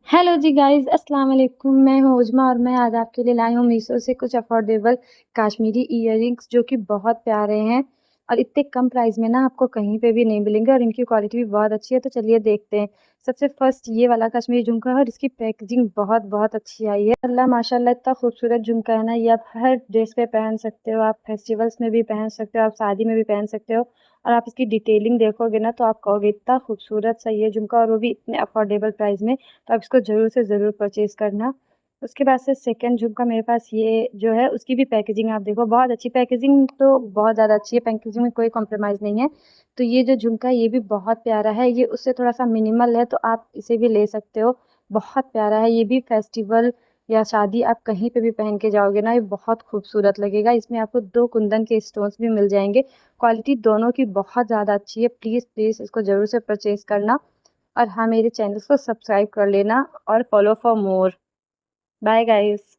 Hello जी guys, अस्सलाम वालेकुम। मैं हूँ उज़मा और मैं आज आपके लिए लाई हूँ मीशो से कुछ अफोर्डेबल काश्मीरी इयररिंग्स जो कि बहुत प्यारे हैं और इतने कम प्राइस में ना आपको कहीं पे भी नहीं मिलेंगे और इनकी क्वालिटी भी बहुत अच्छी है। तो चलिए देखते हैं। सबसे फर्स्ट ये वाला कश्मीरी झुमका है और इसकी पैकेजिंग बहुत बहुत अच्छी आई है। अल्लाह माशाल्लाह, इतना खूबसूरत झुमका है ना। ये आप हर ड्रेस पे पहन सकते हो, आप फेस्टिवल्स में भी पहन सकते हो, आप शादी में भी पहन सकते हो। और आप इसकी डिटेलिंग देखोगे ना तो आप कहोगे इतना खूबसूरत सा ये झुमका, और वो भी इतने अफोर्डेबल प्राइस में। तो आप इसको ज़रूर से ज़रूर परचेज़ करना। उसके बाद से सेकंड झुमका मेरे पास ये जो है, उसकी भी पैकेजिंग आप देखो, बहुत अच्छी पैकेजिंग, तो बहुत ज़्यादा अच्छी है, पैकेजिंग में कोई कॉम्प्रोमाइज़ नहीं है। तो ये जो झुमका है ये भी बहुत प्यारा है, ये उससे थोड़ा-सा मिनिमल है तो आप इसे भी ले सकते हो। बहुत प्यारा है, ये भी फेस्टिवल या शादी आप कहीं पे भी पहन के जाओगे ना, ये बहुत खूबसूरत लगेगा। इसमें आपको 2 कुंदन के स्टोन्स भी मिल जाएँगे। क्वालिटी दोनों की बहुत ज़्यादा अच्छी है। प्लीज़ इसको ज़रूर से परचेज़ करना। और हाँ, मेरे चैनल को सब्सक्राइब कर लेना और follow for more. Bye guys.